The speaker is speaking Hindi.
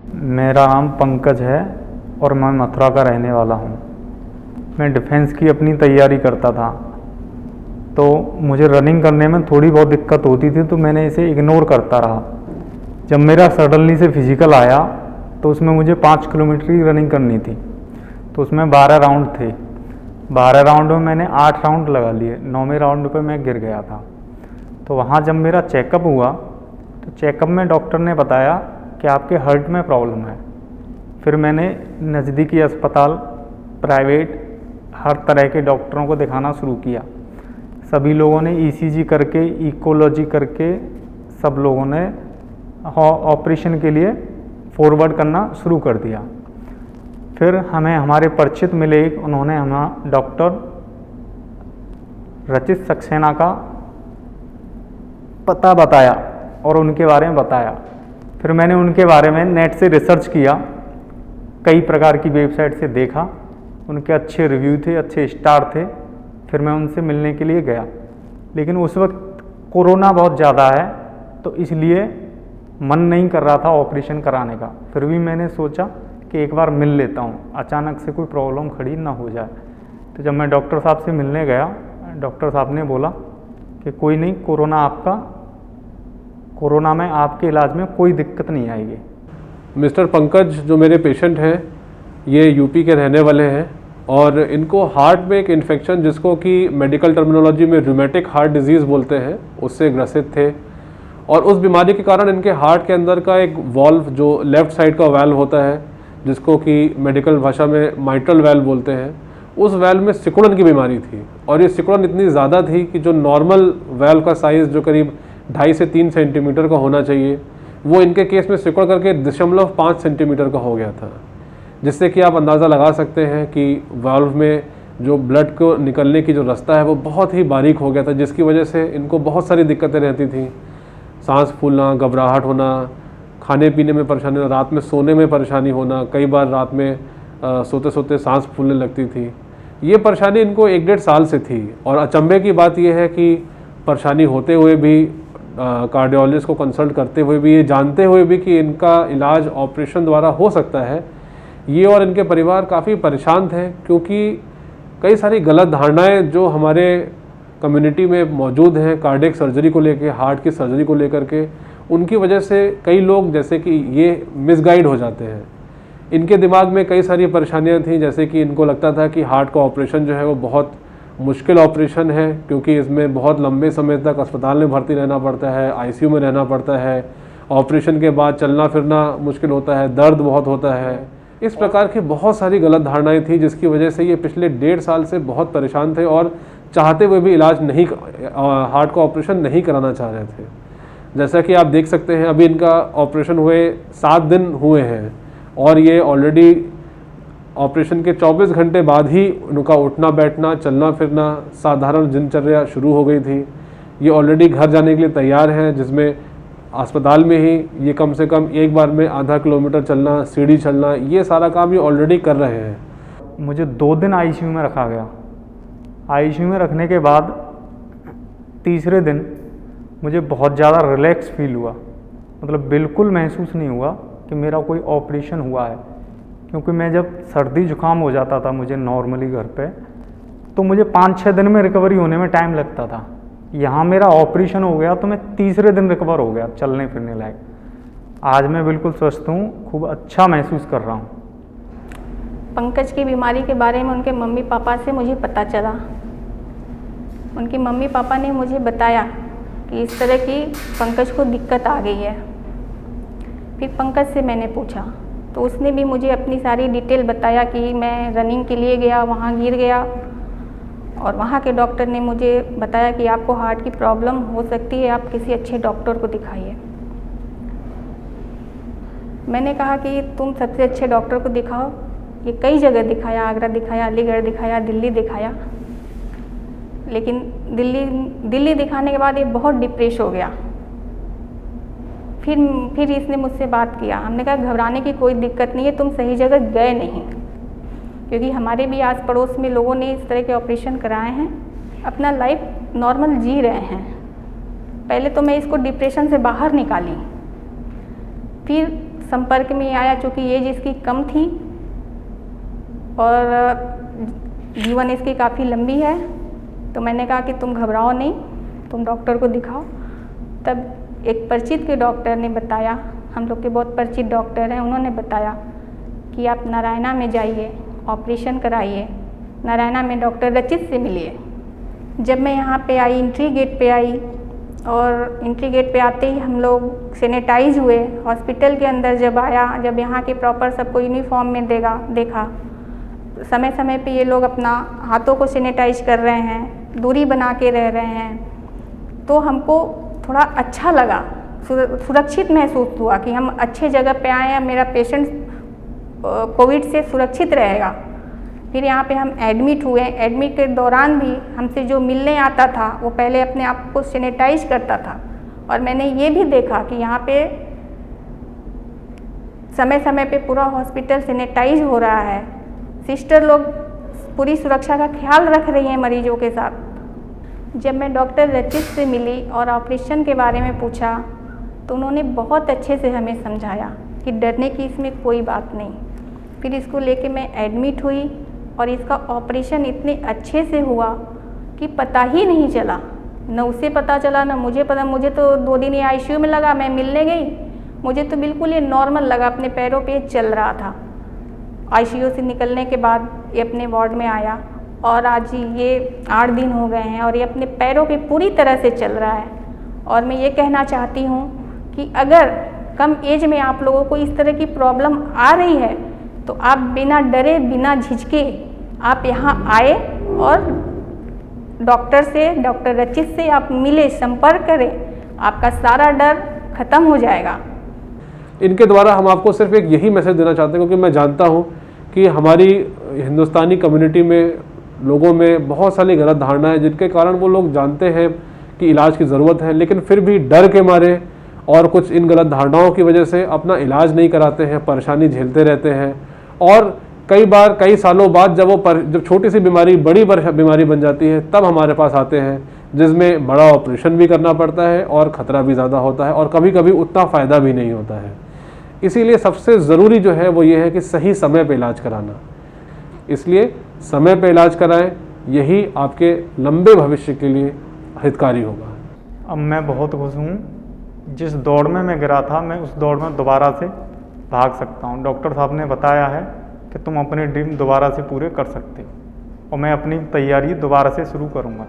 मेरा नाम पंकज है और मैं मथुरा का रहने वाला हूँ। मैं डिफेंस की अपनी तैयारी करता था, तो मुझे रनिंग करने में थोड़ी बहुत दिक्कत होती थी, तो मैंने इसे इग्नोर करता रहा। जब मेरा सडनली से फिजिकल आया तो उसमें मुझे 5 किलोमीटर की रनिंग करनी थी, तो उसमें 12 राउंड थे। 12 राउंड में मैंने 8 राउंड लगा लिए, 9वें राउंड पे मैं गिर गया था। तो वहाँ जब मेरा चेकअप हुआ तो चेकअप में डॉक्टर ने बताया कि आपके हार्ट में प्रॉब्लम है। फिर मैंने नज़दीकी अस्पताल, प्राइवेट, हर तरह के डॉक्टरों को दिखाना शुरू किया। सभी लोगों ने ईसीजी करके, इकोलॉजी करके, सब लोगों ने ऑपरेशन के लिए फॉरवर्ड करना शुरू कर दिया। फिर हमें हमारे परिचित मिले, उन्होंने हमें डॉक्टर रचित सक्सेना का पता बताया और उनके बारे में बताया। फिर मैंने उनके बारे में नेट से रिसर्च किया, कई प्रकार की वेबसाइट से देखा, उनके अच्छे रिव्यू थे, अच्छे स्टार थे। फिर मैं उनसे मिलने के लिए गया, लेकिन उस वक्त कोरोना बहुत ज़्यादा है, तो इसलिए मन नहीं कर रहा था ऑपरेशन कराने का। फिर भी मैंने सोचा कि एक बार मिल लेता हूँ, अचानक से कोई प्रॉब्लम खड़ी ना हो जाए। तो जब मैं डॉक्टर साहब से मिलने गया, डॉक्टर साहब ने बोला कि कोई नहीं, कोरोना में आपके इलाज में कोई दिक्कत नहीं आएगी। मिस्टर पंकज जो मेरे पेशेंट हैं, ये यूपी के रहने वाले हैं और इनको हार्ट में एक इन्फेक्शन, जिसको कि मेडिकल टर्मिनोलॉजी में रूमेटिक हार्ट डिजीज़ बोलते हैं, उससे ग्रसित थे। और उस बीमारी के कारण इनके हार्ट के अंदर का एक वॉल्व, जो लेफ़्ट साइड का वैल्व होता है, जिसको कि मेडिकल भाषा में माइट्रल वैल्व बोलते हैं, उस वैल्व में सिकुड़न की बीमारी थी। और ये सिकुड़न इतनी ज़्यादा थी कि जो नॉर्मल वैल्व का साइज़ जो करीब 2.5 से 3 सेंटीमीटर का होना चाहिए, वो इनके केस में सिकुड़ करके 0.5 सेंटीमीटर का हो गया था। जिससे कि आप अंदाज़ा लगा सकते हैं कि वाल्व में जो ब्लड को निकलने की जो रास्ता है वो बहुत ही बारीक हो गया था, जिसकी वजह से इनको बहुत सारी दिक्कतें रहती थी। सांस फूलना, घबराहट होना, खाने पीने में परेशानी होना, रात में सोने में परेशानी होना, कई बार रात में सोते सोते सांस फूलने लगती थी। ये परेशानी इनको 1-1.5 साल से थी। और अचंभे की बात यह है कि परेशानी होते हुए भी, कार्डियोलॉजिस्ट को कंसल्ट करते हुए भी, ये जानते हुए भी कि इनका इलाज ऑपरेशन द्वारा हो सकता है, ये और इनके परिवार काफ़ी परेशान थे। क्योंकि कई सारी गलत धारणाएं जो हमारे कम्युनिटी में मौजूद हैं कार्डियक सर्जरी को लेकर, हार्ट की सर्जरी को लेकर के, उनकी वजह से कई लोग जैसे कि ये मिसगाइड हो जाते हैं। इनके दिमाग में कई सारी परेशानियां थीं, जैसे कि इनको लगता था कि हार्ट का ऑपरेशन जो है वो बहुत मुश्किल ऑपरेशन है, क्योंकि इसमें बहुत लंबे समय तक अस्पताल में भर्ती रहना पड़ता है, आईसीयू में रहना पड़ता है, ऑपरेशन के बाद चलना फिरना मुश्किल होता है, दर्द बहुत होता है। इस प्रकार की बहुत सारी गलत धारणाएं थी, जिसकी वजह से ये पिछले 1.5 साल से बहुत परेशान थे और चाहते हुए भी इलाज नहीं, हार्ट का ऑपरेशन नहीं कराना चाह रहे थे। जैसा कि आप देख सकते हैं, अभी इनका ऑपरेशन हुए 7 दिन हुए हैं और ये ऑलरेडी ऑपरेशन के 24 घंटे बाद ही उनका उठना बैठना, चलना फिरना, साधारण दिनचर्या शुरू हो गई थी। ये ऑलरेडी घर जाने के लिए तैयार हैं, जिसमें अस्पताल में ही ये कम से कम एक बार में आधा किलोमीटर चलना, सीढ़ी चलना, ये सारा काम ये ऑलरेडी कर रहे हैं। मुझे 2 दिन आईसीयू में रखा गया। आईसीयू में रखने के बाद तीसरे दिन मुझे बहुत ज़्यादा रिलैक्स फील हुआ, मतलब बिल्कुल महसूस नहीं हुआ कि मेरा कोई ऑपरेशन हुआ है। क्योंकि मैं जब सर्दी जुकाम हो जाता था मुझे नॉर्मली घर पे, तो मुझे 5-6 दिन में रिकवरी होने में टाइम लगता था। यहाँ मेरा ऑपरेशन हो गया तो मैं तीसरे दिन रिकवर हो गया, चलने फिरने लायक। आज मैं बिल्कुल स्वस्थ हूँ, खूब अच्छा महसूस कर रहा हूँ। पंकज की बीमारी के बारे में उनके मम्मी पापा से मुझे पता चला। उनके मम्मी पापा ने मुझे बताया कि इस तरह की पंकज को दिक्कत आ गई है। फिर पंकज से मैंने पूछा तो उसने भी मुझे अपनी सारी डिटेल बताया कि मैं रनिंग के लिए गया, वहाँ गिर गया और वहाँ के डॉक्टर ने मुझे बताया कि आपको हार्ट की प्रॉब्लम हो सकती है, आप किसी अच्छे डॉक्टर को दिखाइए। मैंने कहा कि तुम सबसे अच्छे डॉक्टर को दिखाओ। ये कई जगह दिखाया, आगरा दिखाया, अलीगढ़ दिखाया, दिल्ली दिखाया, लेकिन दिल्ली दिखाने के बाद ये बहुत डिप्रेस हो गया। फिर इसने मुझसे बात किया। हमने कहा घबराने की कोई दिक्कत नहीं है, तुम सही जगह गए नहीं। क्योंकि हमारे भी आस पड़ोस में लोगों ने इस तरह के ऑपरेशन कराए हैं, अपना लाइफ नॉर्मल जी रहे हैं। पहले तो मैं इसको डिप्रेशन से बाहर निकाली, फिर संपर्क में आया, चूँकि एज इसकी कम थी और जीवन इसकी काफ़ी लंबी है। तो मैंने कहा कि तुम घबराओ नहीं, तुम डॉक्टर को दिखाओ। तब एक परिचित के डॉक्टर ने बताया, हम लोग के बहुत परिचित डॉक्टर हैं, उन्होंने बताया कि आप नारायणा में जाइए, ऑपरेशन कराइए, नारायणा में डॉक्टर रचित से मिलिए। जब मैं यहाँ पे आई, एंट्री गेट पे आई, और एंट्री गेट पे आते ही हम लोग सैनिटाइज हुए। हॉस्पिटल के अंदर जब आया, जब यहाँ के प्रॉपर सबको यूनिफॉर्म में देखा, समय समय पे ये लोग अपना हाथों को सैनिटाइज कर रहे हैं, दूरी बना के रह रहे हैं, तो हमको थोड़ा अच्छा लगा, सुरक्षित महसूस हुआ कि हम अच्छे जगह पे आए हैं, मेरा पेशेंट कोविड से सुरक्षित रहेगा। फिर यहाँ पे हम एडमिट हुए। एडमिट के दौरान भी हमसे जो मिलने आता था वो पहले अपने आप को सैनिटाइज करता था, और मैंने ये भी देखा कि यहाँ पे समय समय पे पूरा हॉस्पिटल सैनिटाइज हो रहा है। सिस्टर लोग पूरी सुरक्षा का ख्याल रख रही हैं मरीजों के साथ। जब मैं डॉक्टर रचित से मिली और ऑपरेशन के बारे में पूछा तो उन्होंने बहुत अच्छे से हमें समझाया कि डरने की इसमें कोई बात नहीं। फिर इसको लेके मैं एडमिट हुई और इसका ऑपरेशन इतने अच्छे से हुआ कि पता ही नहीं चला, न उसे पता चला न मुझे पता। मुझे तो 2 दिन ये आईसीयू में लगा, मैं मिलने गई, मुझे तो बिल्कुल ये नॉर्मल लगा, अपने पैरों पे चल रहा था। आईसीयू से निकलने के बाद ये अपने वार्ड में आया और आज ये 8 दिन हो गए हैं और ये अपने पैरों पे पूरी तरह से चल रहा है। और मैं ये कहना चाहती हूँ कि अगर कम एज में आप लोगों को इस तरह की प्रॉब्लम आ रही है तो आप बिना डरे, बिना झिझके आप यहाँ आए और डॉक्टर से, डॉक्टर रचित से आप मिले, संपर्क करें, आपका सारा डर खत्म हो जाएगा। इनके द्वारा हम आपको सिर्फ एक यही मैसेज देना चाहते हैं, क्योंकि मैं जानता हूँ कि हमारी हिंदुस्तानी कम्युनिटी में लोगों में बहुत सारी गलत धारणा है, जिनके कारण वो लोग जानते हैं कि इलाज की ज़रूरत है, लेकिन फिर भी डर के मारे और कुछ इन गलत धारणाओं की वजह से अपना इलाज नहीं कराते हैं, परेशानी झेलते रहते हैं। और कई बार कई सालों बाद जब छोटी सी बीमारी बड़ी बीमारी बन जाती है तब हमारे पास आते हैं, जिसमें बड़ा ऑपरेशन भी करना पड़ता है और ख़तरा भी ज़्यादा होता है और कभी कभी उतना फ़ायदा भी नहीं होता है। इसीलिए सबसे ज़रूरी जो है वो ये है कि सही समय पे इलाज कराना। इसलिए समय पे इलाज कराएं, यही आपके लंबे भविष्य के लिए हितकारी होगा। अब मैं बहुत खुश हूँ, जिस दौड़ में मैं गिरा था मैं उस दौड़ में दोबारा से भाग सकता हूँ। डॉक्टर साहब ने बताया है कि तुम अपने ड्रीम दोबारा से पूरे कर सकते हो और मैं अपनी तैयारी दोबारा से शुरू करूँगा।